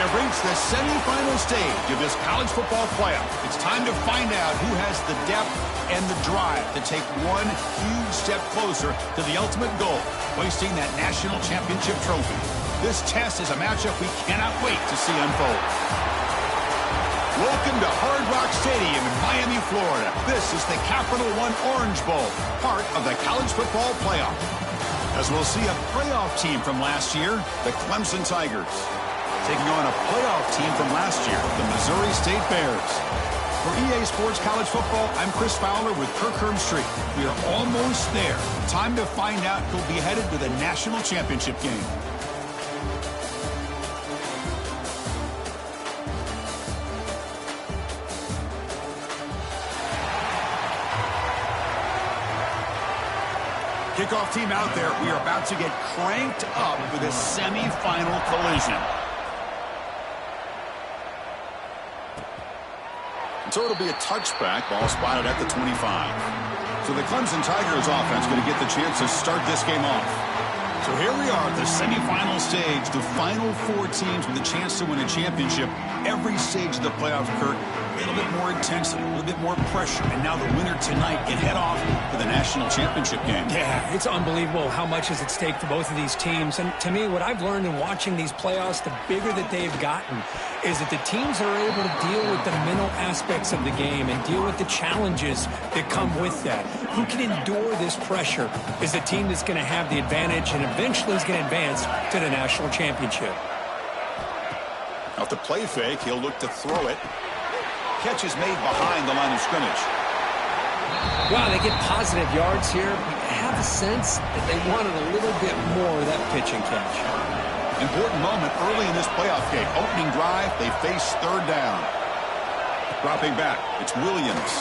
have reached the semifinal stage of this college football playoff. It's time to find out who has the depth and the drive to take one huge step closer to the ultimate goal, hoisting that national championship trophy. This test is a matchup we cannot wait to see unfold. Welcome to Hard Rock Stadium in Miami, Florida. This is the Capital One Orange Bowl, part of the college football playoff. As we'll see a playoff team from last year, the Clemson Tigers, taking on a playoff team from last year, the Missouri State Bears. For EA Sports College Football, I'm Chris Fowler with Kirk Herbstreit. We are almost there. Time to find out who'll be headed to the national championship game. Kickoff team out there. We are about to get cranked up for this semifinal collision. So it'll be a touchback, ball spotted at the 25. So the Clemson Tigers offense going to get the chance to start this game off. So here we are at the semifinal stage, the final four teams with a chance to win a championship. Every stage of the playoffs, Kirk, a little bit more intensity, a little bit more pressure. And now the winner tonight can head off for the national championship game. Yeah, it's unbelievable how much is at stake for both of these teams. And to me, what I've learned in watching these playoffs, the bigger that they've gotten, is that the teams are able to deal with the mental aspects of the game and deal with the challenges that come with that. Who can endure this pressure is the team that's going to have the advantage and eventually is going to advance to the national championship. Off the play fake, he'll look to throw it. Catch is made behind the line of scrimmage. Wow, they get positive yards here. I have a sense that they wanted a little bit more of that pitch and catch. Important moment early in this playoff game. Opening drive, they face third down. Dropping back, it's Williams.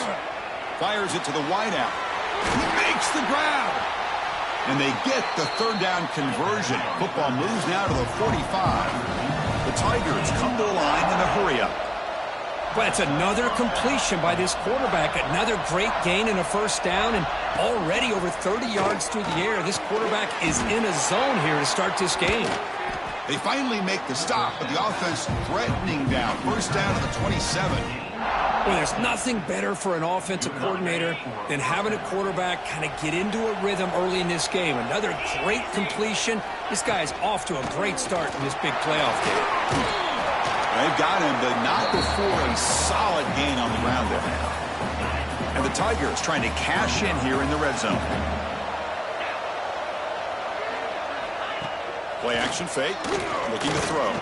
Fires it to the wideout. He makes the grab. And they get the third down conversion. Football moves now to the 45. The Tigers come to the line in a hurry-up. But it's another completion by this quarterback. Another great gain and a first down, and already over 30 yards through the air. This quarterback is in a zone here to start this game. They finally make the stop, but the offense threatening down. First down to the 27. Well, there's nothing better for an offensive coordinator than having a quarterback kind of get into a rhythm early in this game. Another great completion. This guy's off to a great start in this big playoff game. They've got him, but not before a solid gain on the ground there. And the Tigers trying to cash in here in the red zone. Play action fake, looking to throw.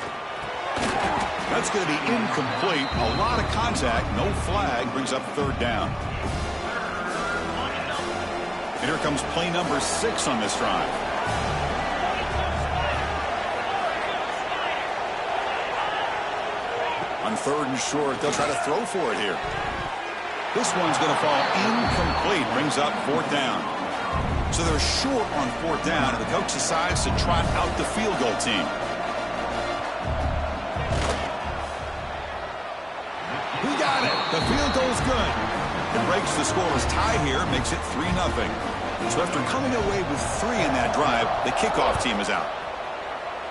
That's going to be incomplete. A lot of contact, no flag, brings up third down. And here comes play number 6 on this drive. On third and short, they'll try to throw for it here. This one's going to fall incomplete, brings up fourth down. So they're short on fourth down, and the coach decides to trot out the field goal team. He got it. The field goal's good. It breaks the scoreless tie here, makes it 3-0. So after coming away with 3 in that drive, the kickoff team is out.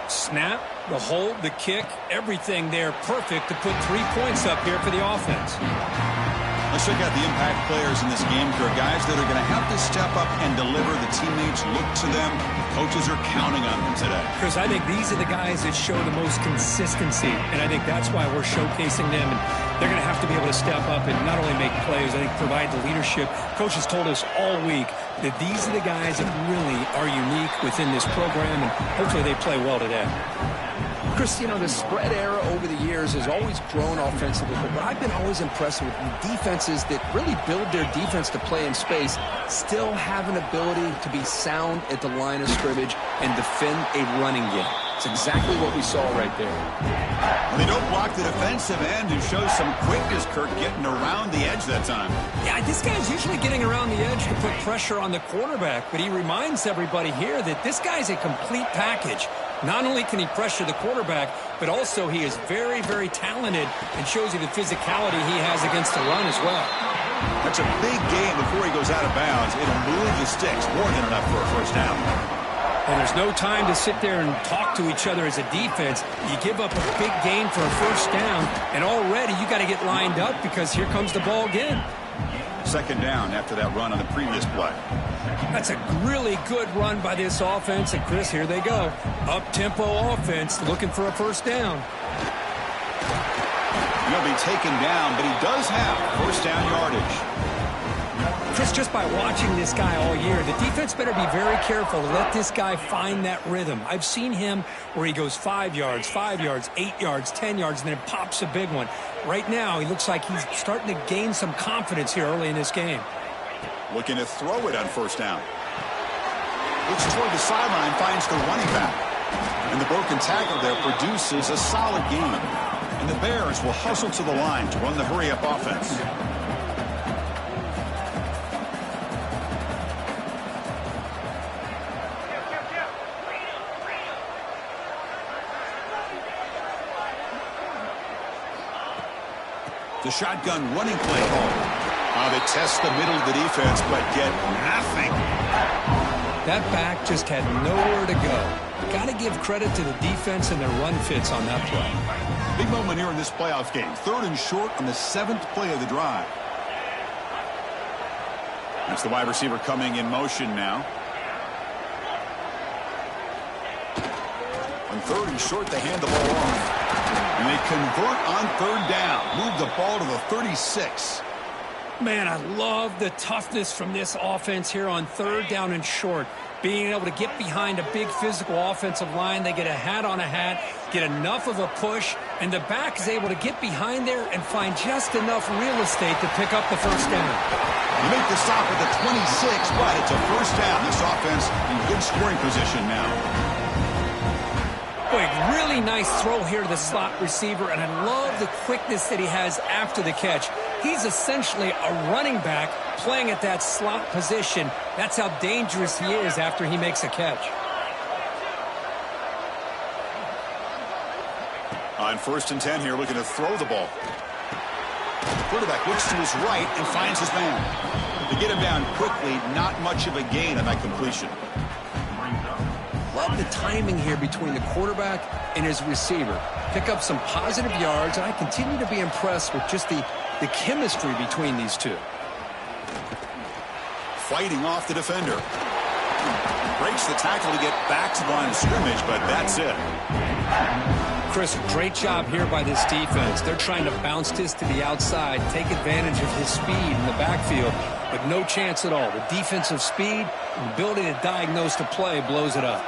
Snap, the hold, the kick, everything there perfect to put 3 points up here for the offense. Let's check out the impact players in this game. There are guys that are going to have to step up and deliver. The teammates look to them. Coaches are counting on them today. Chris, I think these are the guys that show the most consistency, and I think that's why we're showcasing them. And they're going to have to be able to step up and not only make plays, I think provide the leadership. Coach has told us all week that these are the guys that really are unique within this program, and hopefully they play well today. Chris, you know, the spread era over the years has always grown offensively, but I've been always impressed with defenses that really build their defense to play in space, still have an ability to be sound at the line of scrimmage and defend a running game. It's exactly what we saw right there. They don't block the defensive end, who shows some quickness, Kirk, getting around the edge that time. Yeah, this guy's usually getting around the edge to put pressure on the quarterback, but he reminds everybody here that this guy's a complete package. Not only can he pressure the quarterback, but also he is very, very talented and shows you the physicality he has against the run as well. That's a big game before he goes out of bounds. It'll move the sticks, more than enough for a first down. Well, there's no time to sit there and talk to each other as a defense. You give up a big gain for a first down, and already you got to get lined up because here comes the ball again. Second down after that run on the previous play. That's a really good run by this offense, and Chris, here they go. Up-tempo offense looking for a first down. He'll be taken down, but he does have first down yardage. Chris, just by watching this guy all year, the defense better be very careful to let this guy find that rhythm. I've seen him where he goes 5 yards, 8 yards, 10 yards, and then it pops a big one. Right now, he looks like he's starting to gain some confidence here early in this game. Looking to throw it on first down. Looks toward the sideline, finds the running back. And the broken tackle there produces a solid gain. And the Bears will hustle to the line to run the hurry-up offense. The shotgun running play call. They test the middle of the defense, but get nothing. That back just had nowhere to go. Got to give credit to the defense and their run fits on that play. Big moment here in this playoff game. 3rd and short on the 7th play of the drive. That's the wide receiver coming in motion now. On 3rd and short, they hand the ball off. And they convert on 3rd down. Move the ball to the 36. Man, I love the toughness from this offense here on 3rd down and short. Being able to get behind a big physical offensive line. They get a hat on a hat, get enough of a push, and the back is able to get behind there and find just enough real estate to pick up the first down. You make the stop at the 26, but it's a first down. This offense in good scoring position now. Boy, really nice throw here to the slot receiver, and I love the quickness that he has after the catch. He's essentially a running back playing at that slot position. That's how dangerous he is after he makes a catch. On 1st and 10 here, looking to throw the ball. Quarterback looks to his right and finds his man. To get him down quickly, not much of a gain on that completion. Love the timing here between the quarterback and his receiver. Pick up some positive yards, and I continue to be impressed with just the chemistry between these two. Fighting off the defender. Breaks the tackle to get back to the line of scrimmage, but that's it. Chris, great job here by this defense. They're trying to bounce this to the outside, take advantage of his speed in the backfield, but no chance at all. The defensive speed and ability to diagnose the play blows it up.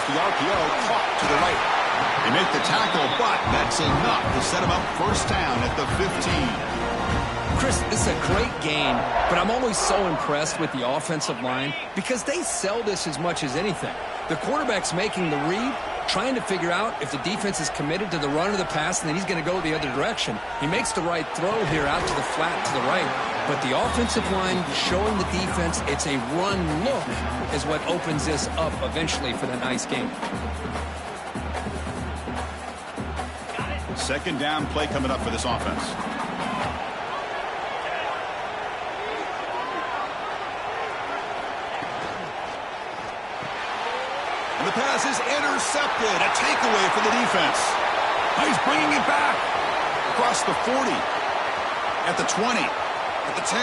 The RPO caught to the right. They make the tackle, but that's enough to set him up first down at the 15. Chris, this is a great game, but I'm always so impressed with the offensive line because they sell this as much as anything. The quarterback's making the read, trying to figure out if the defense is committed to the run or the pass, and then he's going to go the other direction. He makes the right throw here out to the flat to the right, but the offensive line showing the defense it's a run look is what opens this up eventually for the nice game. Second down play coming up for this offense. And the pass is intercepted. A takeaway for the defense. He's bringing it back. Across the 40. At the 20. At the 10.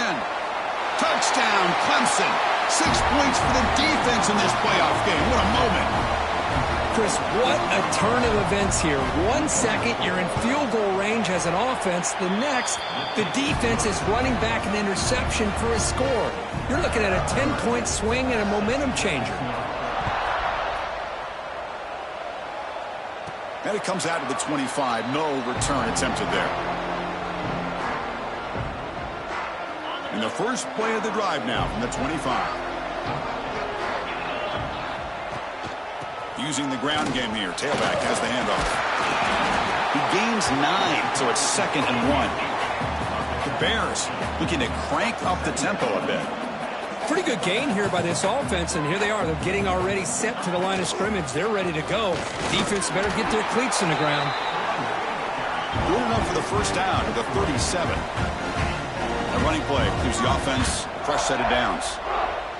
Touchdown, Clemson. 6 points for the defense in this playoff game. What a moment. Chris, what a turn of events here. 1 second, you're in field goal range as an offense. The next, the defense is running back an interception for a score. You're looking at a 10-point swing and a momentum changer. And it comes out of the 25. No return attempted there. In the first play of the drive now from the 25. Using the ground game here. Tailback has the handoff. He gains 9, so it's 2nd and 1. The Bears looking to crank up the tempo a bit. Pretty good gain here by this offense, and here they are. They're getting already set to the line of scrimmage. They're ready to go. Defense better get their cleats in the ground. Good enough for the first down to the 37. A running play gives the offense a fresh set of downs.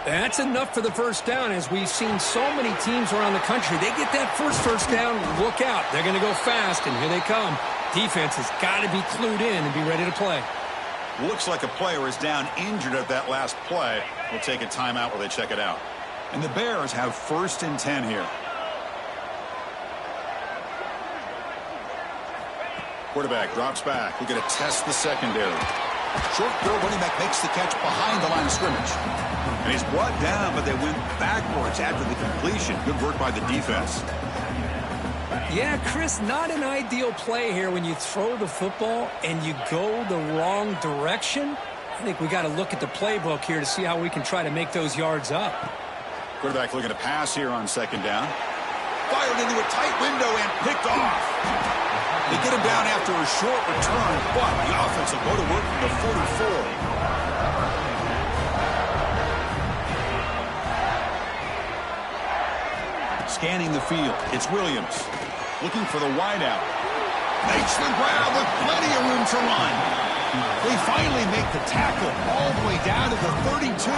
That's enough for the first down, as we've seen so many teams around the country. They get that first down, look out. They're going to go fast, and here they come. Defense has got to be clued in and be ready to play. Looks like a player is down injured at that last play. We'll take a timeout while they check it out. And the Bears have 1st and 10 here. Quarterback drops back. We're going to test the secondary. Short throw, running back makes the catch behind the line of scrimmage. And he's brought down, but they went backwards after the completion. Good work by the defense. Yeah, Chris, not an ideal play here when you throw the football and you go the wrong direction. I think we got to look at the playbook here to see how we can try to make those yards up. Quarterback looking to pass here on 2nd down. Fired into a tight window and picked off. They get him down after a short return, but the offense will go to work from the 44. Scanning the field, it's Williams. Looking for the wideout. Makes the grab with plenty of room to run. They finally make the tackle all the way down to the 32.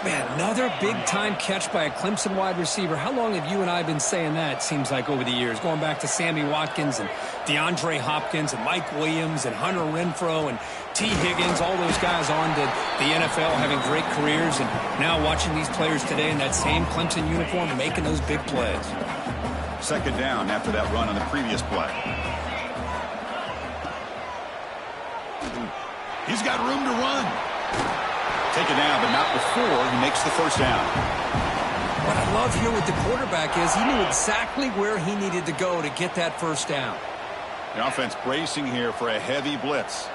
Man, another big-time catch by a Clemson wide receiver. How long have you and I been saying that, seems like, over the years? Going back to Sammy Watkins and DeAndre Hopkins and Mike Williams and Hunter Renfrow and T. Higgins, all those guys on to the NFL having great careers, and now watching these players today in that same Clemson uniform making those big plays. 2nd down after that run on the previous play. He's got room to run. Taken down, but not before he makes the 1st down. What I love here with the quarterback is he knew exactly where he needed to go to get that 1st down. The offense bracing here for a heavy blitz.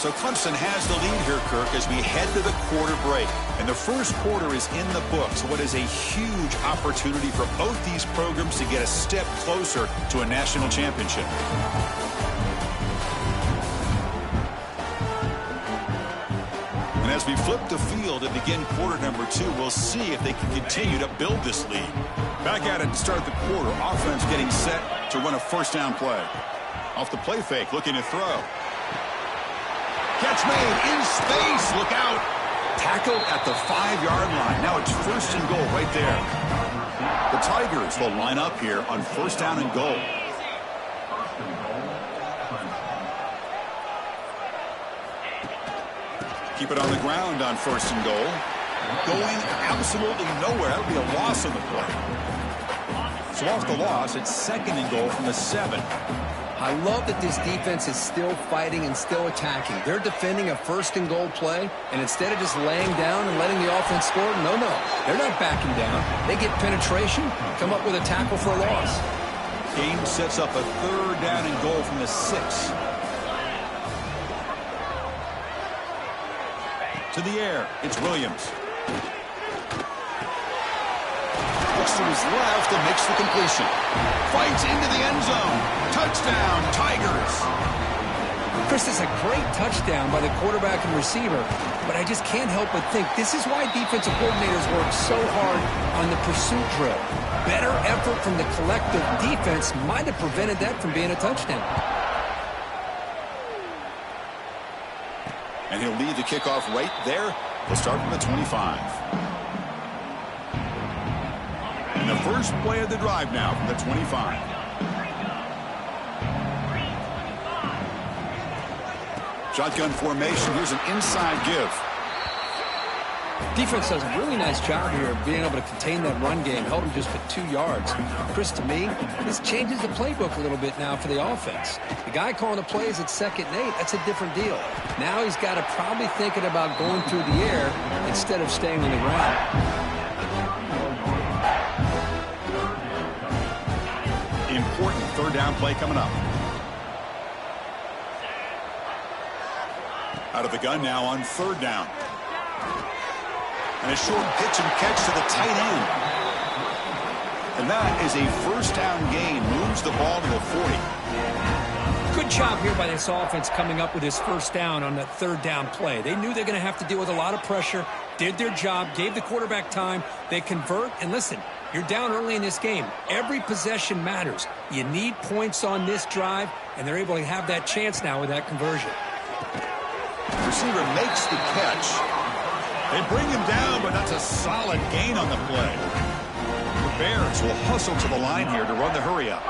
So Clemson has the lead here, Kirk, as we head to the quarter break. And the first quarter is in the books. What is a huge opportunity for both these programs to get a step closer to a national championship. And as we flip the field and begin quarter number 2, we'll see if they can continue to build this lead. Back at it to start the quarter. Offense getting set to run a 1st down play. Off the play fake, looking to throw. Catch made in space. Look out. Tackled at the 5-yard line. Now it's 1st and goal right there. The Tigers will line up here on 1st down and goal. Keep it on the ground on 1st and goal. Going absolutely nowhere. That'll be a loss on the play. So off the loss, it's 2nd and goal from the 7. I love that this defense is still fighting and still attacking. They're defending a 1st and goal play, and instead of just laying down and letting the offense score, no, they're not backing down. They get penetration, come up with a tackle for a loss. Game sets up a 3rd down and goal from the 6. To the air, it's Williams. Looks to his left and makes the completion. Fights into the end zone. Touchdown, Tigers. Chris, this is a great touchdown by the quarterback and receiver, but I just can't help but think this is why defensive coordinators work so hard on the pursuit drill. Better effort from the collective defense might have prevented that from being a touchdown. And he'll lead the kickoff right there. We'll start from the 25. And the first play of the drive now from the 25. Shotgun formation. Here's an inside give. Defense does a really nice job here of being able to contain that run game, held him just for 2 yards. Chris, to me, this changes the playbook a little bit now for the offense. The guy calling the plays at 2nd and 8, that's a different deal. Now he's got to probably thinking about going through the air instead of staying on the ground. Important 3rd down play coming up. Out of the gun now on 3rd down. And a short pitch and catch to the tight end. And that is a 1st down gain. Moves the ball to the 40. Good job here by this offense coming up with his 1st down on that 3rd down play. They knew they're going to have to deal with a lot of pressure, did their job, gave the quarterback time. They convert, and listen, You're down early in this game. Every possession matters. You need points on this drive, and they're able to have that chance now with that conversion. Receiver makes the catch. They bring him down, but that's a solid gain on the play. The Bears will hustle to the line here to run the hurry-up.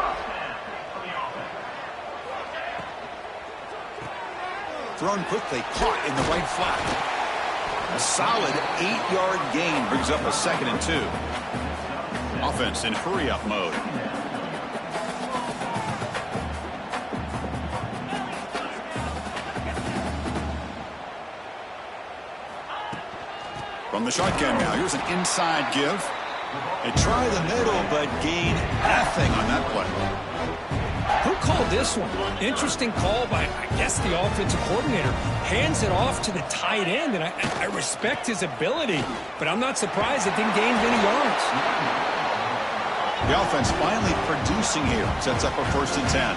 Thrown quickly, caught in the right flat. A solid 8-yard gain brings up a 2nd and 2. Offense in hurry-up mode. From the shotgun now, here's an inside give. They try the middle, but gain nothing on that play. Who called this one? Interesting call by, I guess, the offensive coordinator. Hands it off to the tight end, and I respect his ability, but I'm not surprised it didn't gain many yards. The offense finally producing here. Sets up a 1st and 10.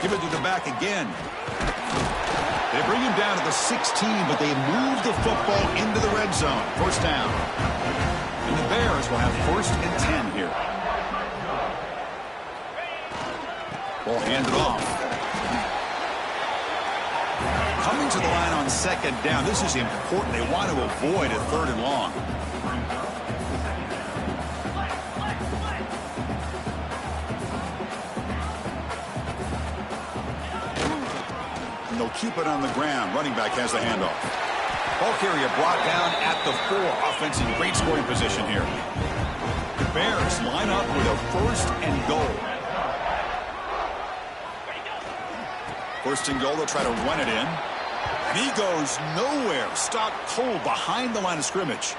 Give it to the back again. They bring him down to the 16, but they move the football into the red zone. 1st down. And the Bears will have 1st and 10 here. Ball handed off. Coming to the line on 2nd down. This is important. They want to avoid a 3rd and long. And they'll keep it on the ground. Running back has the handoff. Ball carrier brought down at the 4. Offense in great scoring position here. The Bears line up with a 1st and goal. 1st and goal, they'll try to run it in. And he goes nowhere. Stopped cold behind the line of scrimmage.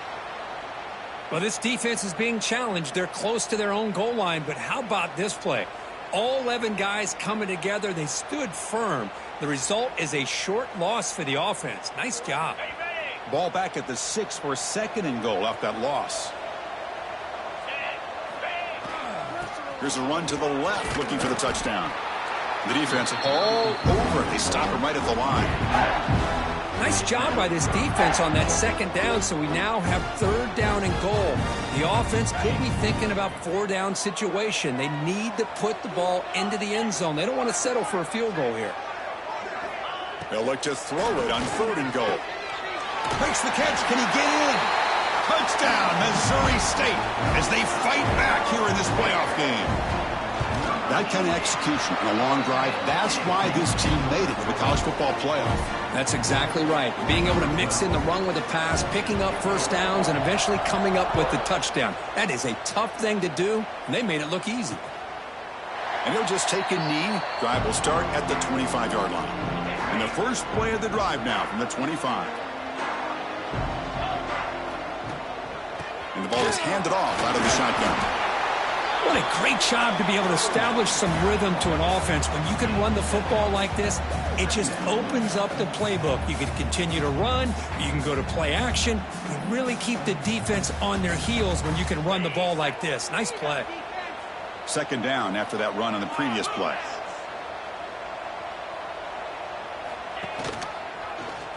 Well, this defense is being challenged. They're close to their own goal line, but how about this play? All 11 guys coming together. They stood firm. The result is a short loss for the offense. Nice job. Ball back at the 6 for 2nd and goal off that loss. Here's a run to the left, looking for the touchdown. The defense all over it. They stop him right at the line. Nice job by this defense on that 2nd down, so we now have 3rd down and goal. The offense could be thinking about 4-down situation. They need to put the ball into the end zone. They don't want to settle for a field goal here. They'll look to throw it on 3rd and goal. Makes the catch. Can he get in? Touchdown, Missouri State, as they fight back here in this playoff game. That kind of execution in a long drive, that's why this team made it to the college football playoff. That's exactly right. Being able to mix in the run with the pass, picking up 1st downs, and eventually coming up with the touchdown. That is a tough thing to do, and they made it look easy. And he'll just take a knee. Drive will start at the 25-yard line. And the first play of the drive now from the 25. And the ball is handed off out of the shotgun. What a great job to be able to establish some rhythm to an offense. When you can run the football like this, it just opens up the playbook. You can continue to run. You can go to play action. You really keep the defense on their heels when you can run the ball like this. Nice play. 2nd down after that run on the previous play.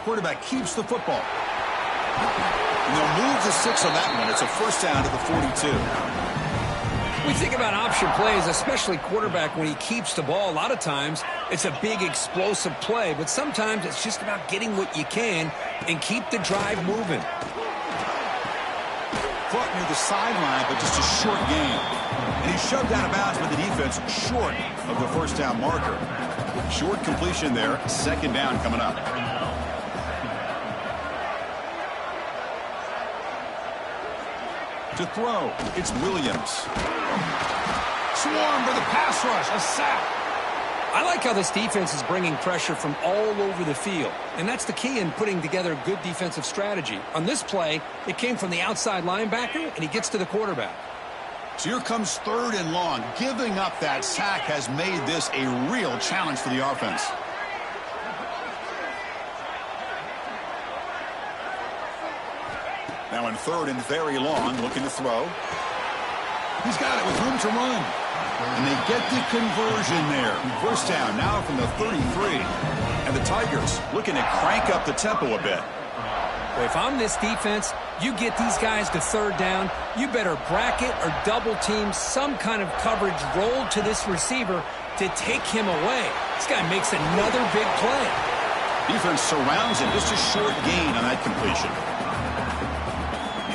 Quarterback keeps the football. And they'll move the 6 on that one. It's a 1st down to the 42. We think about option plays, especially quarterback, when he keeps the ball. A lot of times, it's a big explosive play, but sometimes it's just about getting what you can and keep the drive moving. Caught near the sideline, but just a short gain. And he's shoved out of bounds with the defense short of the 1st down marker. Short completion there. 2nd down coming up. To throw, it's Williams. Swarm for the pass rush, a sack. I like how this defense is bringing pressure from all over the field, and that's the key in putting together a good defensive strategy. On this play, it came from the outside linebacker, and he gets to the quarterback. So here comes 3rd and long. Giving up that sack has made this a real challenge for the offense. Now in 3rd and very long, looking to throw. He's got it with room to run. And they get the conversion there. 1st down now from the 33. And the Tigers looking to crank up the tempo a bit. Well, if I'm this defense, you get these guys to third down, you better bracket or double team some kind of coverage rolled to this receiver to take him away. This guy makes another big play. Defense surrounds him. Just a short gain on that completion.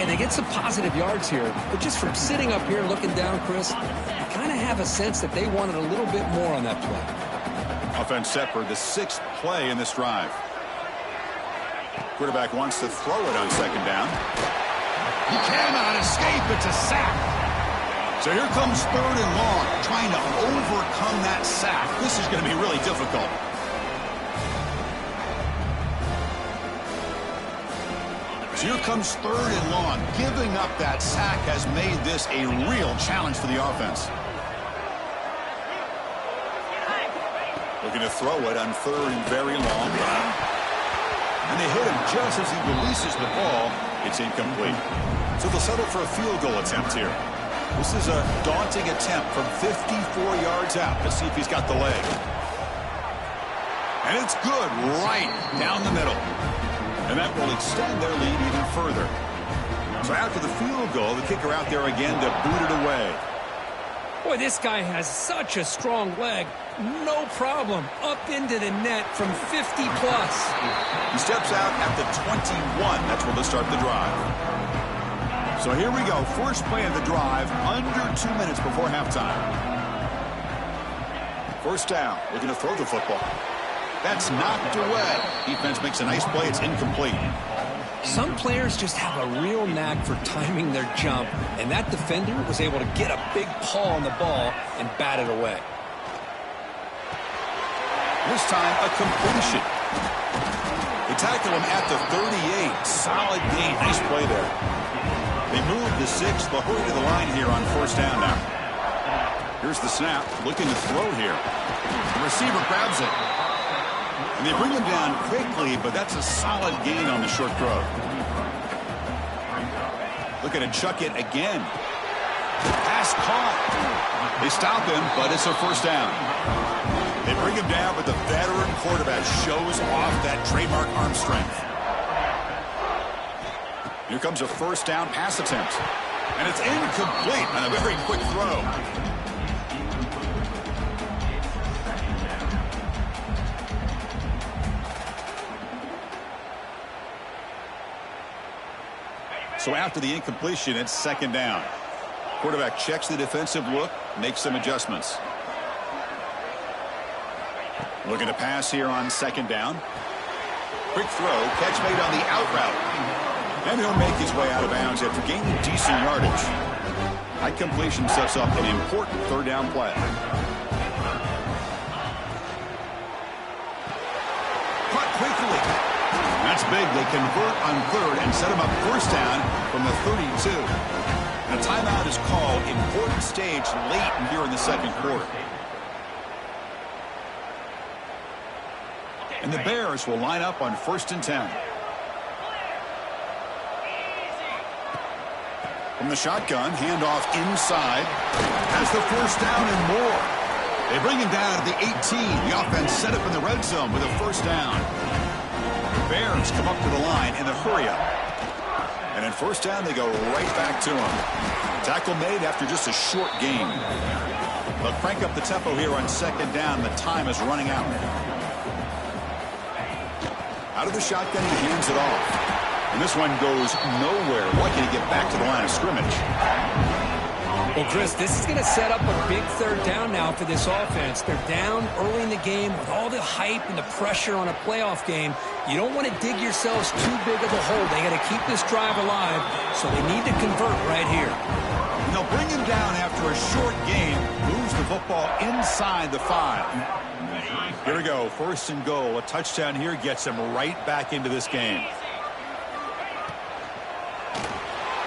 And they get some positive yards here, but just from sitting up here looking down, Chris, I kind of have a sense that they wanted a little bit more on that play. Offense set for the 6th play in this drive. Quarterback wants to throw it on second down. He cannot escape. It's a sack. So here comes 3rd and long, trying to overcome that sack. This is going to be really difficult. So here comes 3rd and long. Giving up that sack has made this a real challenge for the offense. Looking to throw it on 3rd and very long. And they hit him just as he releases the ball. It's incomplete. So they'll settle for a field goal attempt here. This is a daunting attempt from 54 yards out. Let's see if he's got the leg. And it's good right down the middle. And that will extend their lead even further. So after the field goal, the kicker out there again to boot it away. Boy, this guy has such a strong leg. No problem. Up into the net from 50-plus. He steps out at the 21. That's where they'll start the drive. So here we go. First play of the drive, under 2 minutes before halftime. First down. Looking to throw the football. That's knocked away. Defense makes a nice play. It's incomplete. Some players just have a real knack for timing their jump, and that defender was able to get a big paw on the ball and bat it away. This time, a completion. They tackle him at the 38. Solid gain. Nice play there. They move the 6. They'll hurry to the line here on first down now. Here's the snap. Looking to throw here. The receiver grabs it. And they bring him down quickly, but that's a solid gain on the short throw. Looking to chuck it again. Pass caught. They stop him, but it's a first down. They bring him down, but the veteran quarterback shows off that trademark arm strength. Here comes a first down pass attempt. And it's incomplete on a very quick throw. So after the incompletion, it's second down. Quarterback checks the defensive look, makes some adjustments. Looking to pass here on second down. Quick throw, catch made on the out route. And he'll make his way out of bounds after gaining decent yardage. High completion sets up an important third down play. Caught quickly. That's big. They convert on 3rd and set him up first down from the 32. And a timeout is called. Important stage late here in the second quarter. And the Bears will line up on 1st and 10. From the shotgun, handoff inside. Has the first down and more. They bring him down to the 18. The offense set up in the red zone with a first down. The Bears come up to the line in the hurry-up. And in first down, they go right back to him. Tackle made after just a short gain. They'll crank up the tempo here on second down. The time is running out. Out of the shotgun, he hands it off. And this one goes nowhere. Lucky to get back to the line of scrimmage. Well, Chris, this is going to set up a big third down now for this offense. They're down early in the game with all the hype and the pressure on a playoff game. You don't want to dig yourselves too big of a hole. They got to keep this drive alive, so they need to convert right here. And they'll bring him down after a short game. Moves the football inside the 5. Here we go. 1st and goal. A touchdown here gets them right back into this game.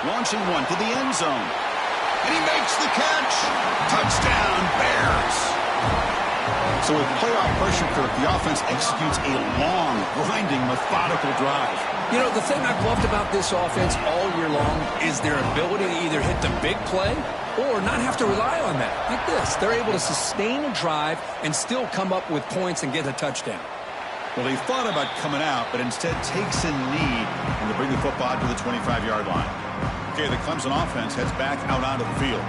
Launching one to the end zone. And he makes the catch. Touchdown, Bears. So with playoff pressure, Kirk, the offense executes a long, grinding, methodical drive. You know, the thing I've loved about this offense all year long is their ability to either hit the big play or not have to rely on that. Like this. They're able to sustain a drive and still come up with points and get a touchdown. Well, he thought about coming out, but instead takes a knee and to bring the football to the 25-yard line. Okay, the Clemson offense heads back out onto the field.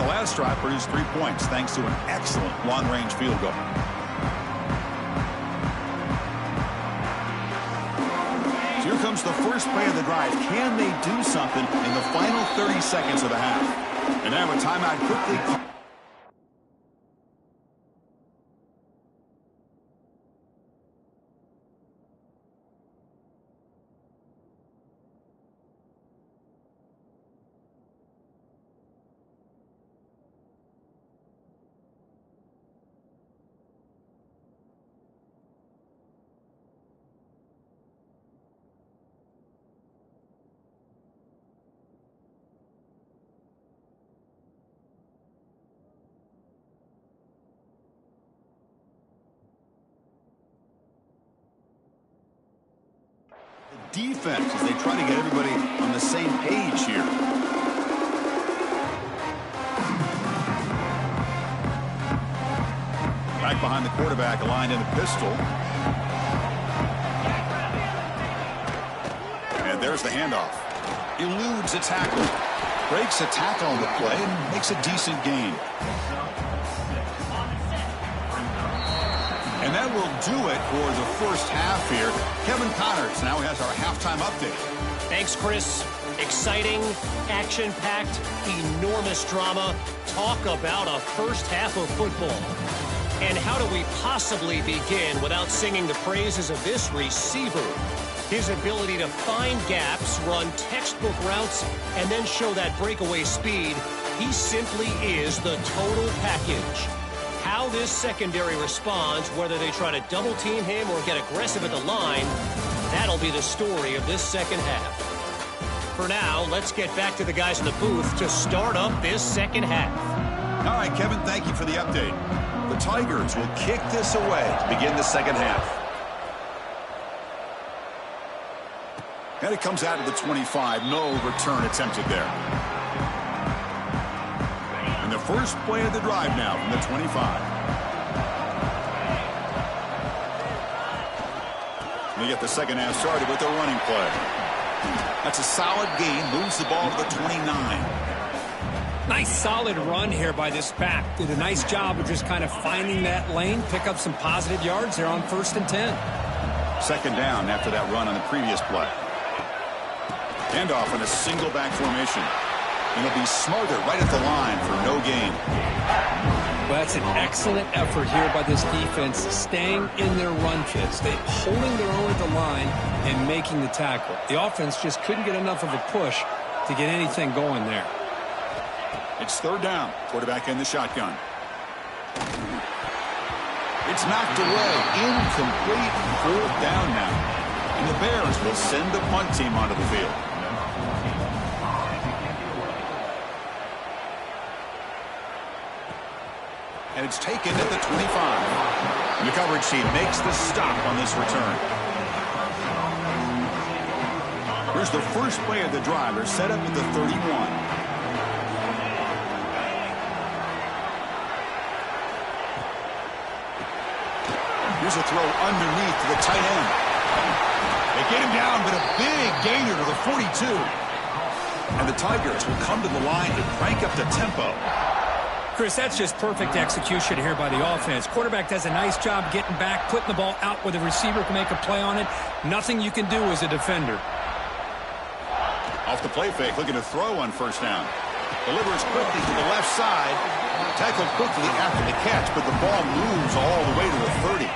The last drive produced 3 points thanks to an excellent long-range field goal. So here comes the first play of the drive. Can they do something in the final 30 seconds of the half? And now a timeout quickly. Defense as they try to get everybody on the same page here. Back behind the quarterback, aligned in a pistol. And there's the handoff. Eludes a tackle. Breaks a tackle on the play and makes a decent gain. And that will do it for the first half here. Kevin Connors now has our halftime update. Thanks, Chris. Exciting, action-packed, enormous drama. Talk about a first half of football. And how do we possibly begin without singing the praises of this receiver? His ability to find gaps, run textbook routes, and then show that breakaway speed. He simply is the total package. How this secondary responds, whether they try to double-team him or get aggressive at the line, that'll be the story of this second half. For now, let's get back to the guys in the booth to start up this second half. All right, Kevin, thank you for the update. The Tigers will kick this away to begin the second half. And it comes out of the 25. No return attempted there. And the first play of the drive now from the 25. They get the second half started with their running play. That's a solid gain. Moves the ball to the 29. Nice solid run here by this back. Did a nice job of just kind of finding that lane, pick up some positive yards there on 1st and 10. Second down after that run on the previous play. Handoff in a single back formation. And he'll be smothered right at the line for no gain. Well, that's an excellent effort here by this defense, staying in their run fits. They holding their own at the line and making the tackle. The offense just couldn't get enough of a push to get anything going there. It's third down. Quarterback in the shotgun. It's knocked away. Incomplete. Fourth down now. And the Bears will send the punt team onto the field. And it's taken at the 25. And the coverage team makes the stop on this return. Here's the first play of the drive. They're set up at the 31. Here's a throw underneath to the tight end. They get him down, but a big gainer to the 42. And the Tigers will come to the line to crank up the tempo. Chris, that's just perfect execution here by the offense. Quarterback does a nice job getting back, putting the ball out where the receiver can make a play on it. Nothing you can do as a defender. Off the play fake, looking to throw on first down. Delivers quickly to the left side. Tackled quickly after the catch, but the ball moves all the way to the 30.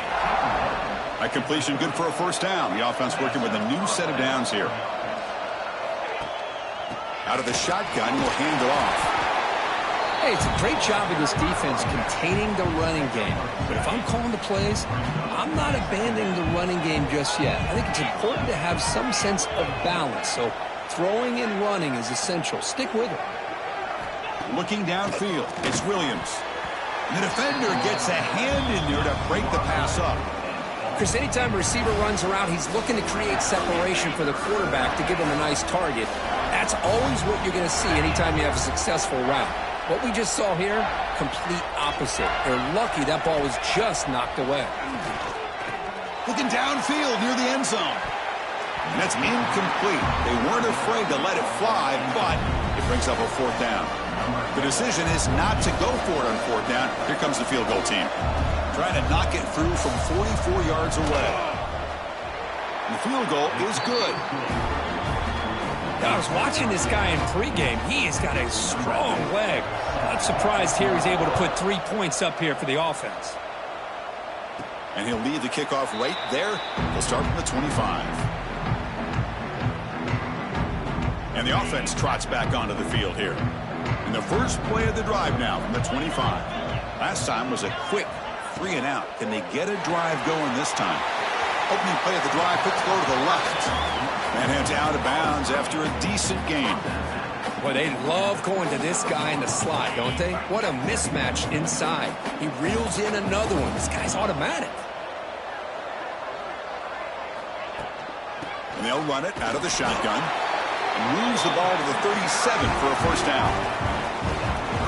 That completion good for a first down. The offense working with a new set of downs here. Out of the shotgun, will hand it off. Hey, it's a great job of this defense containing the running game. But if I'm calling the plays, I'm not abandoning the running game just yet. I think it's important to have some sense of balance. So throwing and running is essential. Stick with it. Looking downfield, it's Williams. The defender gets a hand in there to break the pass up. Chris, anytime a receiver runs around, he's looking to create separation for the quarterback to give him a nice target. That's always what you're going to see anytime you have a successful route. What we just saw here, complete opposite. They're lucky that ball was just knocked away. Looking downfield near the end zone. And that's incomplete. They weren't afraid to let it fly, but it brings up a fourth down. The decision is not to go for it on fourth down. Here comes the field goal team. Trying to knock it through from 44 yards away. And the field goal is good. I was watching this guy in pregame. He has got a strong leg. Not surprised here he's able to put 3 points up here for the offense. And he'll lead the kickoff right there. He'll start from the 25. And the offense trots back onto the field here. And the first play of the drive now from the 25. Last time was a quick 3 and out. Can they get a drive going this time? Opening play of the drive, quick throw to the left. And heads out of bounds after a decent gain. Well, they love going to this guy in the slot, don't they? What a mismatch inside. He reels in another one. This guy's automatic. And they'll run it out of the shotgun. And moves the ball to the 37 for a first down.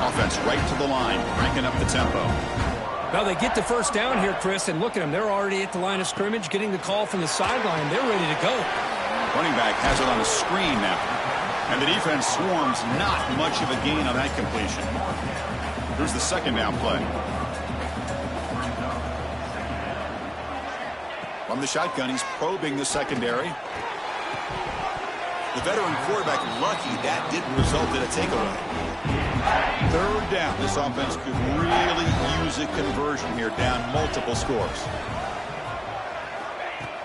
Offense right to the line, cranking up the tempo. Well, they get the first down here, Chris, and look at them. They're already at the line of scrimmage, getting the call from the sideline. They're ready to go. Running back has it on the screen now. And the defense swarms, not much of a gain on that completion. Here's the second down play. From the shotgun, he's probing the secondary. The veteran quarterback lucky that didn't result in a takeaway. Third down. This offense could really use a conversion here, down multiple scores.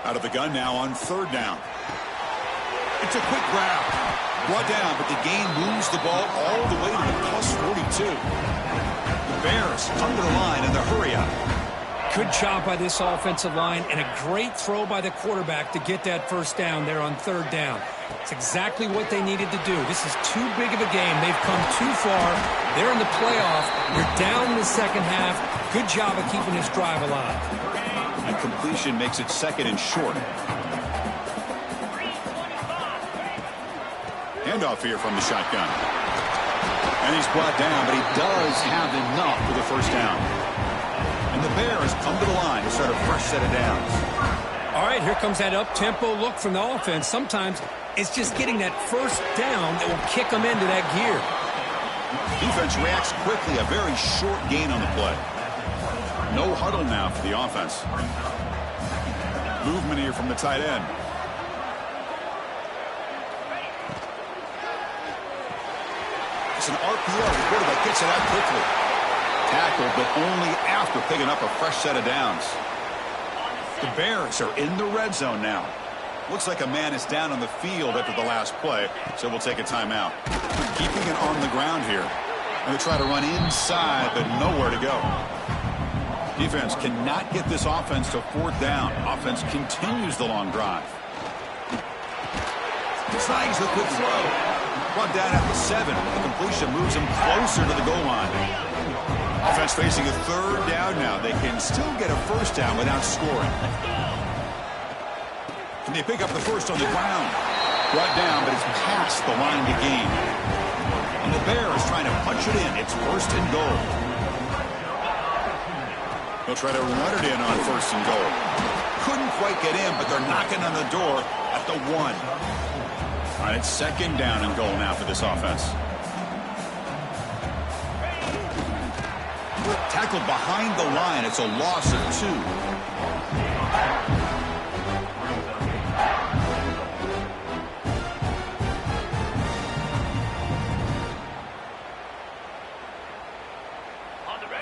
Out of the gun now on third down. It's a quick grab. Brought down, but the gain moves the ball all the way to the plus 42. The Bears come to the line in the hurry up. Good job by this offensive line and a great throw by the quarterback to get that first down there on third down. It's exactly what they needed to do. This is too big of a game. They've come too far. They're in the playoff. You're down in the second half. Good job of keeping this drive alive. And completion makes it second and short. Handoff here from the shotgun. And he's brought down, but he does have enough for the first down. And the Bears come to the line to start a fresh set of downs. All right, here comes that up-tempo look from the offense. Sometimes it's just getting that first down that will kick them into that gear. Defense reacts quickly, a very short gain on the play. No huddle now for the offense. Movement here from the tight end. It's an RPO. The quarterback gets it out quickly. Tackled, but only after picking up a fresh set of downs. The Bears are in the red zone now. Looks like a man is down on the field after the last play, so we'll take a timeout. Keeping it on the ground here. And they try to run inside, but nowhere to go. Defense cannot get this offense to fourth down. Offense continues the long drive. Snags the quick throw. Brought down at the 7. The completion moves him closer to the goal line. Offense facing a third down now. They can still get a first down without scoring. Can they pick up the first on the ground? Brought down, but it's past the line to gain. And the Bears trying to punch it in. It's first and goal. They'll try to run it in on first and goal. Couldn't quite get in, but they're knocking on the door at the 1. All right, it's second down and goal now for this offense. Tackled behind the line. It's a loss of 2.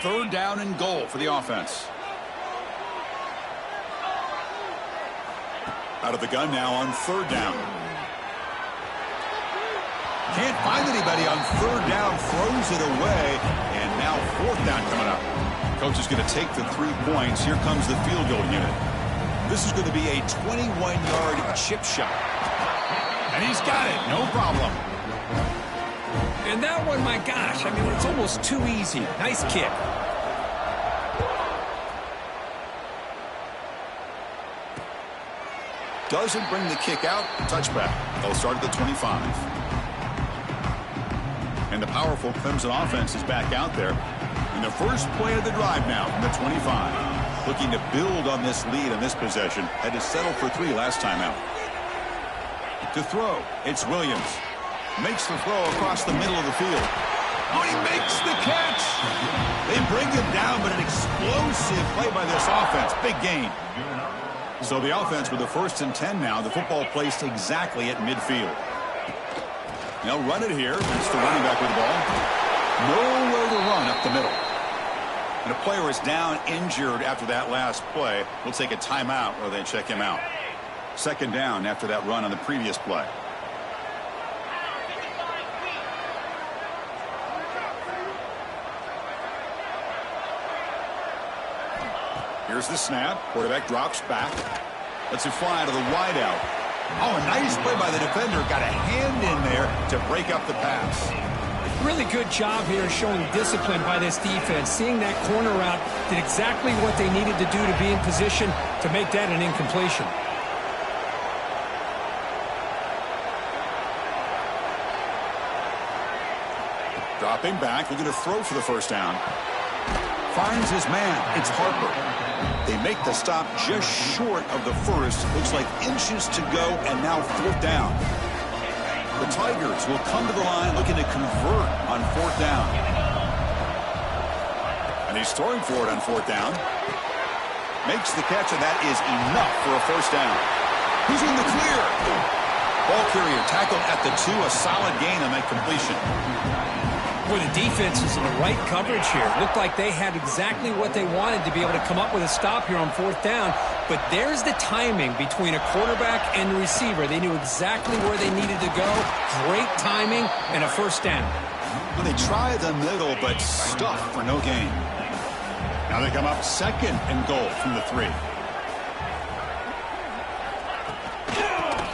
Third down and goal for the offense. Out of the gun now on third down. Can't find anybody on third down, throws it away, and now fourth down coming up. Coach is going to take the 3 points. Here comes the field goal unit. This is going to be a 21-yard chip shot. And he's got it, no problem. And that one, my gosh, I mean, it's almost too easy. Nice kick. Doesn't bring the kick out. Touchback. They'll start at the 25. And the powerful Clemson offense is back out there. In the first play of the drive now from the 25. looking to build on this lead on this possession. Had to settle for 3 last time out. To throw, it's Williams. Makes the throw across the middle of the field. Oh, he makes the catch. They bring him down, but an explosive play by this offense. Big gain. So the offense with the 1st and 10 now. The football placed exactly at midfield. They'll run it here. It's the running back with the ball. Nowhere to run up the middle. And a player is down injured after that last play. We'll take a timeout or they check him out. 2nd down after that run on the previous play. Here's the snap. Quarterback drops back. Lets it fly to the wideout. Oh, a nice play by the defender. Got a hand in there to break up the pass. Really good job here showing discipline by this defense. Seeing that corner route, did exactly what they needed to do to be in position to make that an incompletion. Dropping back, looking to throw for the 1st down. Finds his man. It's Harper. They make the stop just short of the 1st. Looks like inches to go, and now 4th down. The Tigers will come to the line looking to convert on 4th down. And he's throwing for it on 4th down. Makes the catch, and that is enough for a 1st down. Who's in the clear? Ball carrier tackled at the 2. A solid gain on that completion. Boy, the defense is in the right coverage here. Looked like they had exactly what they wanted to be able to come up with a stop here on 4th down. But there's the timing between a quarterback and the receiver. They knew exactly where they needed to go. Great timing and a 1st down. Well, they try the middle, but stuff for no gain. Now they come up 2nd and goal from the 3.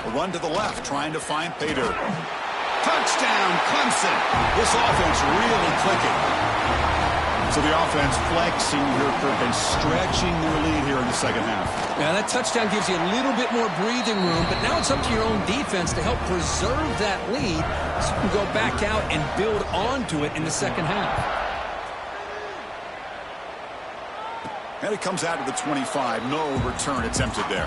A run to the left, trying to find Pater. Touchdown, Clemson. This offense really clicking. So the offense flexing here, Kirk, and stretching their lead here in the 2nd half. Now that touchdown gives you a little bit more breathing room, but now it's up to your own defense to help preserve that lead so you can go back out and build onto it in the 2nd half. And it comes out to the 25. No return attempted there.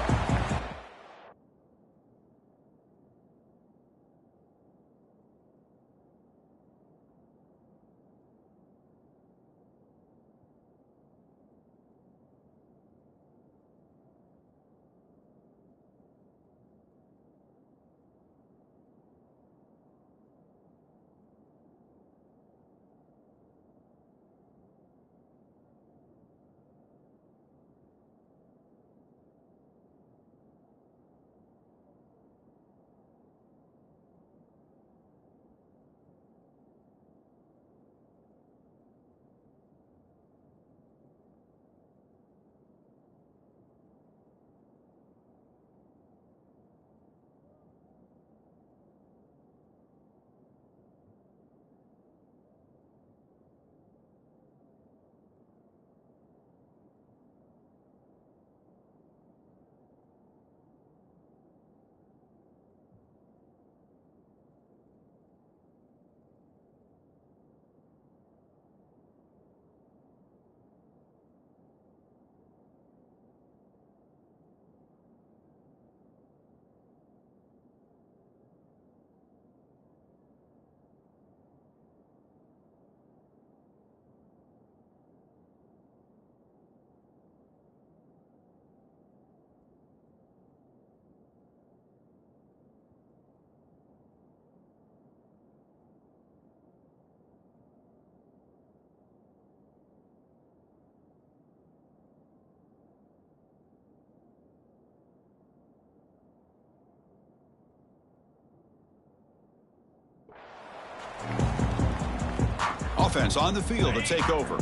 Offense on the field to take over.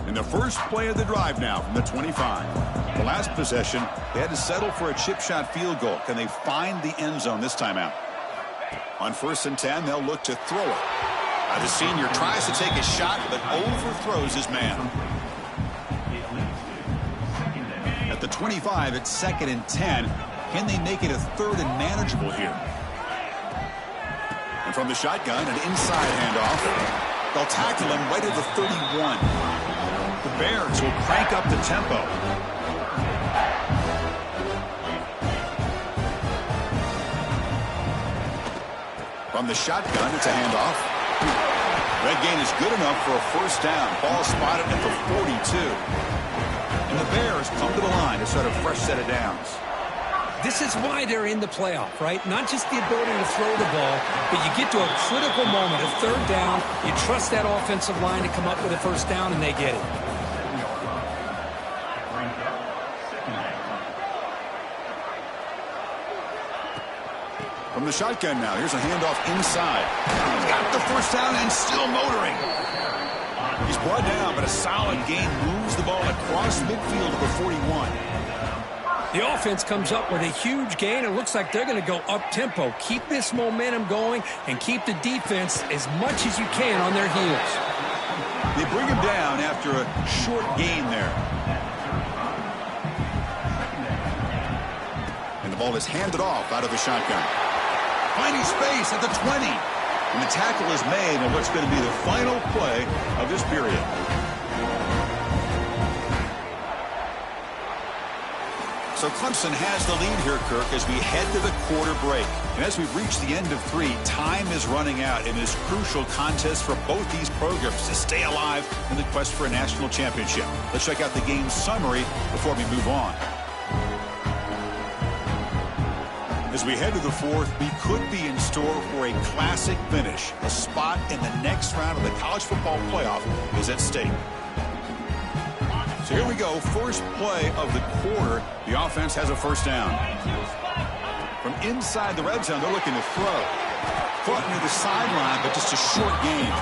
In the first play of the drive now from the 25. The last possession, they had to settle for a chip shot field goal. Can they find the end zone this time out? On 1st and 10, they'll look to throw it. The senior tries to take a shot, but overthrows his man. At the 25, it's 2nd and 10. Can they make it a 3rd and manageable here? And from the shotgun, an inside handoff. They'll tackle him right at the 31. The Bears will crank up the tempo. From the shotgun, it's a handoff. That gain is good enough for a first down. Ball spotted at the 42. And the Bears come to the line to start a fresh set of downs. This is why they're in the playoff, right? Not just the ability to throw the ball, but you get to a critical moment, a third down. You trust that offensive line to come up with a first down, and they get it. From the shotgun now, here's a handoff inside. He's got the first down and still motoring. He's brought down, but a solid gain moves the ball across midfield to the 41. The offense comes up with a huge gain. It looks like they're going to go up-tempo. Keep this momentum going and keep the defense as much as you can on their heels. They bring him down after a short gain there. And the ball is handed off out of the shotgun. Finding space at the 20. And the tackle is made on what's going to be the final play of this period. So Clemson has the lead here, Kirk, as we head to the quarter break. And as we've reached the end of 3, time is running out in this crucial contest for both these programs to stay alive in the quest for a national championship. Let's check out the game summary before we move on. As we head to the 4th, we could be in store for a classic finish. A spot in the next round of the college football playoff is at stake. So here we go, first play of the quarter. The offense has a first down. From inside the red zone, they're looking to throw. Caught near the sideline, but just a short gain.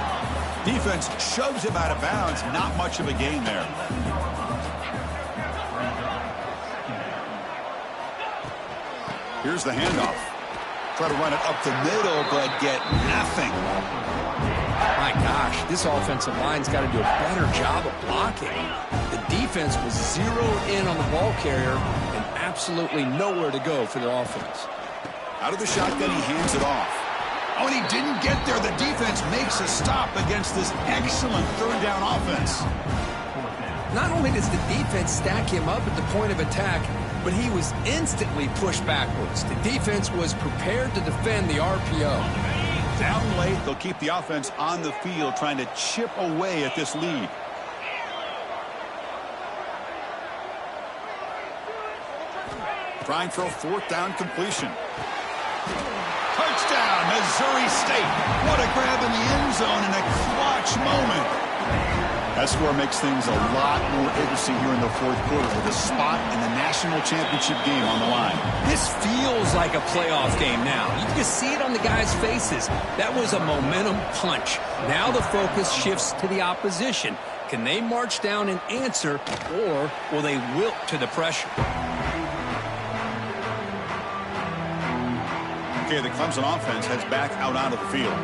Defense shoves him out of bounds. Not much of a gain there. Here's the handoff. Try to run it up the middle, but get nothing. My gosh, this offensive line's got to do a better job of blocking. The defense was zeroed in on the ball carrier and absolutely nowhere to go for their offense. Out of the shotgun, he hands it off. Oh, and he didn't get there. The defense makes a stop against this excellent third down offense. Not only does the defense stack him up at the point of attack, but he was instantly pushed backwards. The defense was prepared to defend the RPO. Down late, they'll keep the offense on the field trying to chip away at this lead. Trying for a fourth down completion. Touchdown, Missouri State. What a grab in the end zone in a clutch moment. That score makes things a lot more interesting here in the 4th quarter with a spot in the national championship game on the line. This feels like a playoff game now. You can just see it on the guys' faces. That was a momentum punch. Now the focus shifts to the opposition. Can they march down and answer, or will they wilt to the pressure? Okay, the Clemson offense heads back out onto the field.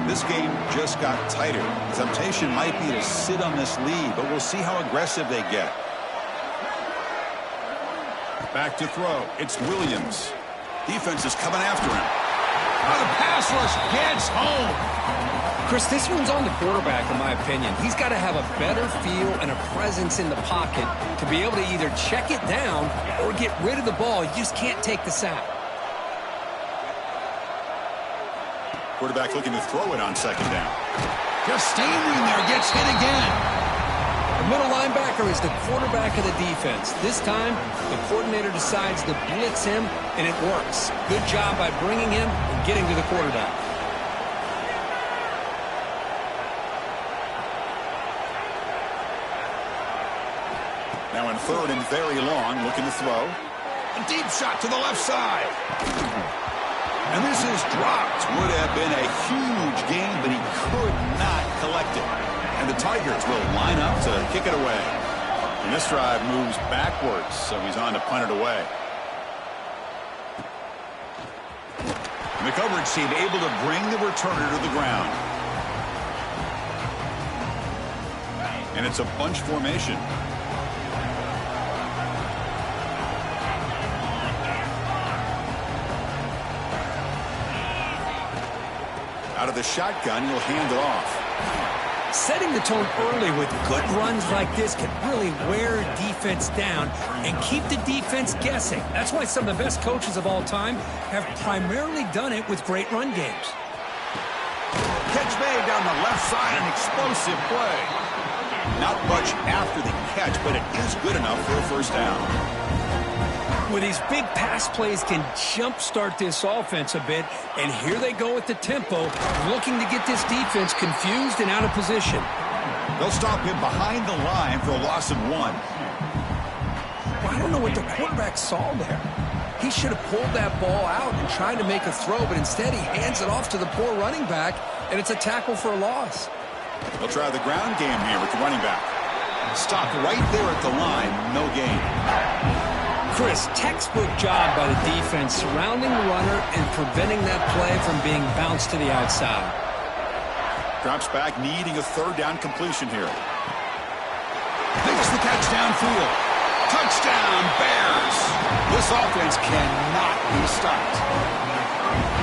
This game just got tighter. The temptation might be to sit on this lead, but we'll see how aggressive they get. Back to throw. It's Williams. Defense is coming after him. Oh, the pass rush gets home. Chris, this one's on the quarterback, in my opinion. He's got to have a better feel and a presence in the pocket to be able to either check it down or get rid of the ball. You just can't take the sack. Quarterback looking to throw it on second down. Just standing there, gets hit again. The middle linebacker is the quarterback of the defense. This time, the coordinator decides to blitz him, and it works. Good job by bringing him and getting to the quarterback. Now in third and very long, looking to throw. A deep shot to the left side. And this is dropped. Would have been a huge gain, but he could not collect it. And the Tigers will line up to kick it away. And this drive moves backwards, so he's on to punt it away. And the coverage team able to bring the returner to the ground. And it's a bunch formation. Out of the shotgun, he'll hand it off. Setting the tone early with good runs like this can really wear defense down and keep the defense guessing. That's why some of the best coaches of all time have primarily done it with great run games. Catch made down the left side, an explosive play. Not much after the catch, but it is good enough for a first down. Well, these big pass plays can jumpstart this offense a bit, and here they go at the tempo, looking to get this defense confused and out of position. They'll stop him behind the line for a loss of 1. Well, I don't know what the quarterback saw there. He should have pulled that ball out and tried to make a throw, but instead he hands it off to the poor running back, and it's a tackle for a loss. They'll try the ground game here with the running back. Stopped right there at the line, no gain. Chris, textbook job by the defense surrounding the runner and preventing that play from being bounced to the outside. Drops back, needing a third down completion here. Makes the catch downfield. Touchdown, Bears! This offense cannot be stopped.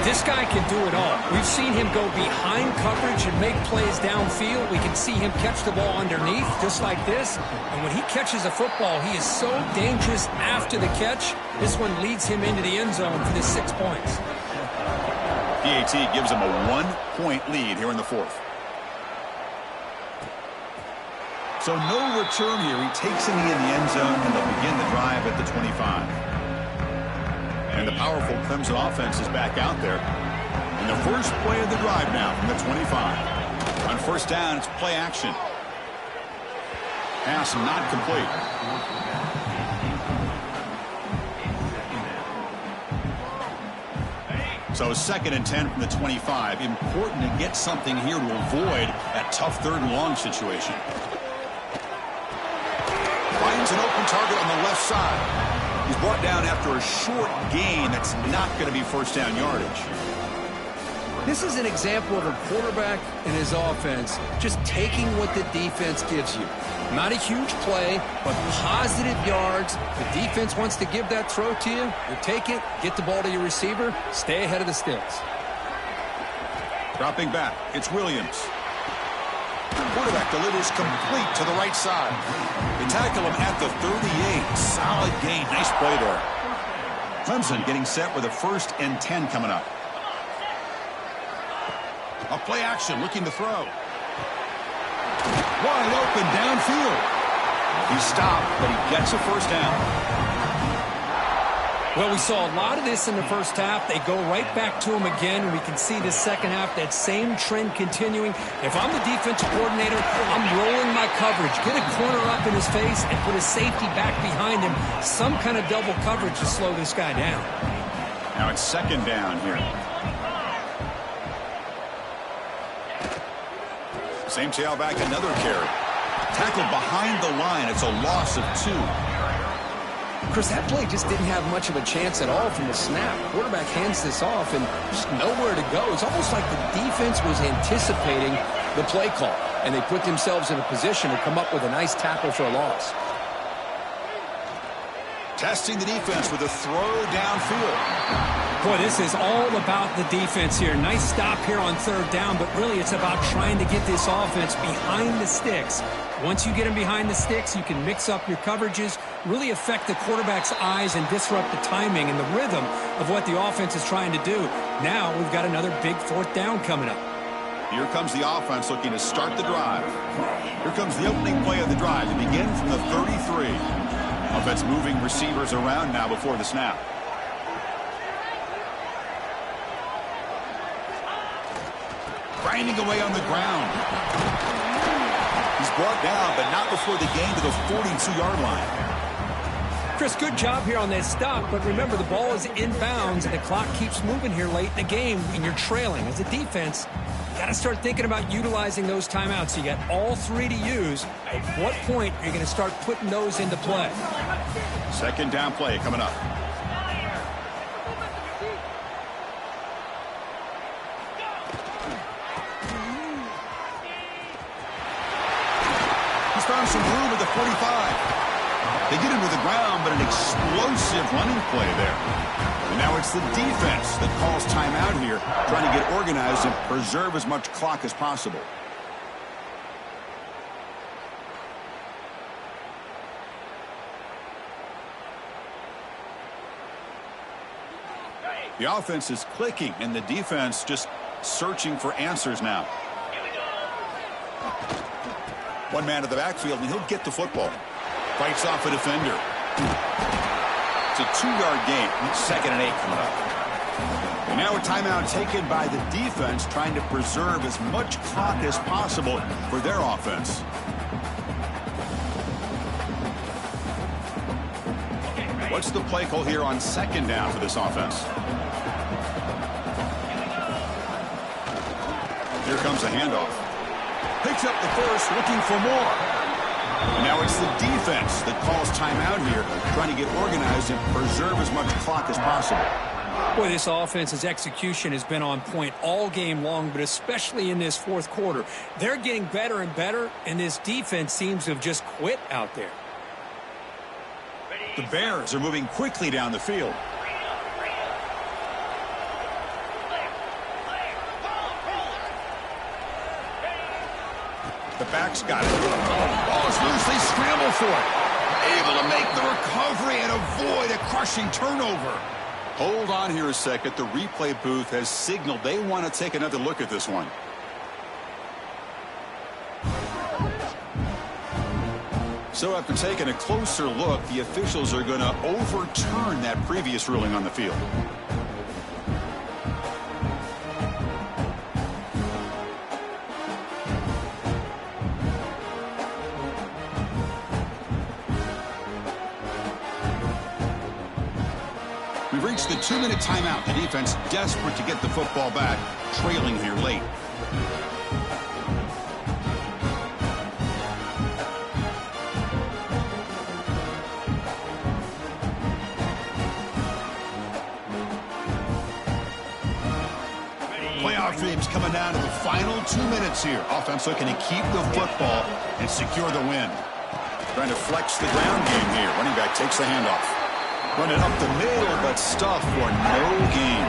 This guy can do it all. We've seen him go behind coverage and make plays downfield. We can see him catch the ball underneath, just like this. And when he catches a football, he is so dangerous after the catch. This one leads him into the end zone for the 6 points. PAT gives him a 1-point lead here in the fourth. So no return here. He takes it in the end zone, and they'll begin the drive at the 25. And the powerful Clemson offense is back out there. And the first play of the drive now from the 25. On first down, it's play action. Pass not complete. So 2nd and 10 from the 25. Important to get something here to avoid that tough 3rd and long situation. Finds an open target on the left side. He's brought down after a short gain that's not going to be first down yardage. This is an example of a quarterback and his offense just taking what the defense gives you. Not a huge play, but positive yards. The defense wants to give that throw to you. You take it, get the ball to your receiver, stay ahead of the sticks. Dropping back, it's Williams. Quarterback delivers complete to the right side. They tackle him at the 38. Solid gain. Nice play there. Clemson getting set with a 1st and 10 coming up. A play action looking to throw. Wide open downfield. He stopped, but he gets a first down. Well, we saw a lot of this in the first half. They go right back to him again. We can see the second half, that same trend continuing. If I'm the defensive coordinator, I'm rolling my coverage. Get a corner up in his face and put a safety back behind him. Some kind of double coverage to slow this guy down. Now it's 2nd down here. Same tailback, another carry. Tackled behind the line. It's a loss of 2. Chris, that play just didn't have much of a chance at all from the snap. Quarterback hands this off and just nowhere to go. It's almost like the defense was anticipating the play call, and they put themselves in a position to come up with a nice tackle for a loss. Testing the defense with a throw downfield. Boy, this is all about the defense here. Nice stop here on 3rd down, but really it's about trying to get this offense behind the sticks. Once you get them behind the sticks, you can mix up your coverages, really affect the quarterback's eyes and disrupt the timing and the rhythm of what the offense is trying to do. Now we've got another big 4th down coming up. Here comes the offense looking to start the drive. Here comes the opening play of the drive to begin from the 33. Offense moving receivers around now before the snap. Grinding away on the ground. He's brought down, but not before the gain to the 42-yard line. Chris, good job here on that stop, but remember the ball is inbounds and the clock keeps moving here late in the game and you're trailing. As a defense, you got to start thinking about utilizing those timeouts. You got all 3 to use. At what point are you going to start putting those into play? 2nd down play coming up. Found some room at the 45. They get him to the ground, but an explosive running play there. And now it's the defense that calls timeout here, trying to get organized and preserve as much clock as possible. The offense is clicking, and the defense just searching for answers now. One man to the backfield, and he'll get the football. Fights off a defender. It's a 2-yard gain. 2nd and 8 coming up. And now a timeout taken by the defense, trying to preserve as much clock as possible for their offense. What's the play call here on 2nd down for this offense? Here comes a handoff. Picks up the first, looking for more. And now it's the defense that calls timeout here, trying to get organized and preserve as much clock as possible. Boy, this offense's execution has been on point all game long, but especially in this 4th quarter. They're getting better and better, and this defense seems to have just quit out there. The Bears are moving quickly down the field. The back's got it. Ball is loose. They scramble for it. Able to make the recovery and avoid a crushing turnover. Hold on here a second. The replay booth has signaled they want to take another look at this one. So after taking a closer look, the officials are going to overturn that previous ruling on the field. We've reached the 2-minute timeout. The defense desperate to get the football back, trailing here late. Playoff dreams coming down to the final 2 minutes here. Offense looking to keep the football and secure the win. Trying to flex the ground game here. Running back takes the handoff. Running up the middle, but stuff for no gain.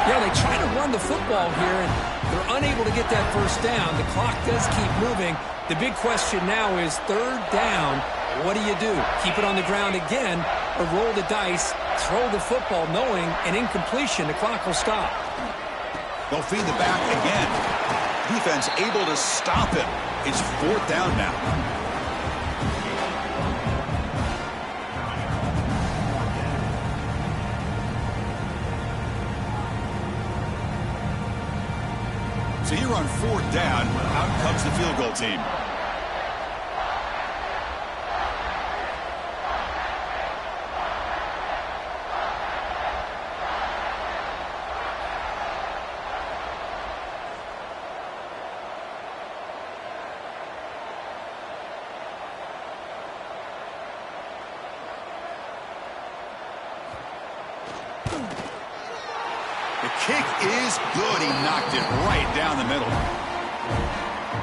Yeah, they try to run the football here, and they're unable to get that first down. The clock does keep moving. The big question now is 3rd down. What do you do? Keep it on the ground again, or roll the dice, throw the football, knowing an incompletion, the clock will stop. They'll feed the back again. Defense able to stop it. It's 4th down now. So here on 4th down, out comes the field goal team. The kick is good. He knocked it right down the middle.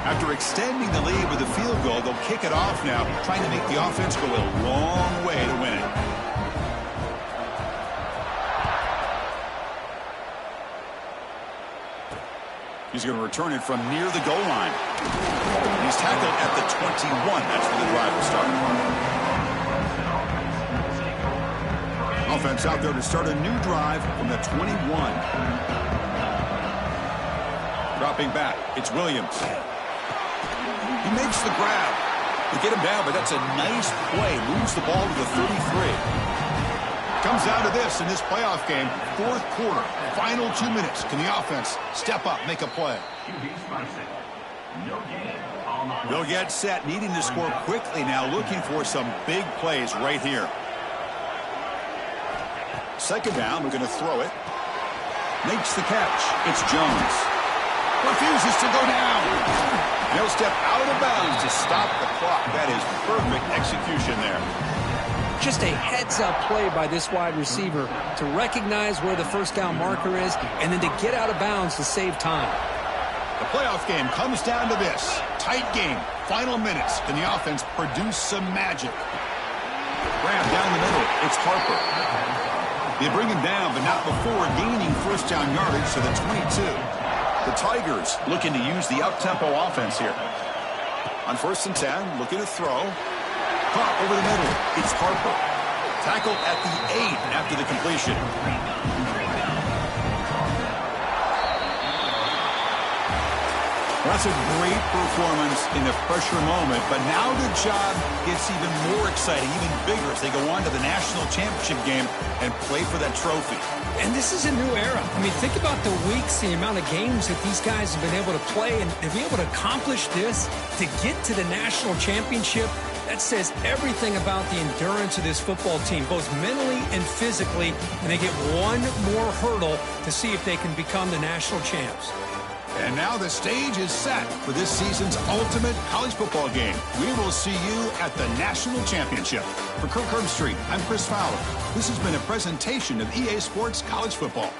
After extending the lead with a field goal, they'll kick it off now, trying to make the offense go a long way to win it. He's going to return it from near the goal line. He's tackled at the 21. That's where the drive will start. Offense out there to start a new drive from the 21. Dropping back, it's Williams. He makes the grab. They get him down, but that's a nice play. Moves the ball to the 33. Comes down to this in this playoff game. 4th quarter, final 2 minutes. Can the offense step up, make a play? They'll get set, needing to score quickly now, looking for some big plays right here. 2nd down, we're going to throw it. Makes the catch. It's Jones. Refuses to go down. He'll step out of bounds to stop the clock. That is perfect execution there. Just a heads-up play by this wide receiver to recognize where the first down marker is and then to get out of bounds to save time. The playoff game comes down to this. Tight game. Final minutes. Can the offense produce some magic? Grab down the middle. It's Harper. They bring him down, but not before gaining first down yardage to the 22. The Tigers looking to use the up-tempo offense here. On 1st and 10, looking to throw. Caught over the middle. It's Harper. Tackled at the 8 after the completion. That's a great performance in the pressure moment, but now the job gets even more exciting, even bigger as they go on to the national championship game and play for that trophy. And this is a new era. I mean, think about the weeks, the amount of games that these guys have been able to play, and to be able to accomplish this, to get to the national championship, that says everything about the endurance of this football team, both mentally and physically, and they get one more hurdle to see if they can become the national champs. And now the stage is set for this season's ultimate college football game. We will see you at the national championship. For Kirk Herbstreit, I'm Chris Fowler. This has been a presentation of EA Sports College Football.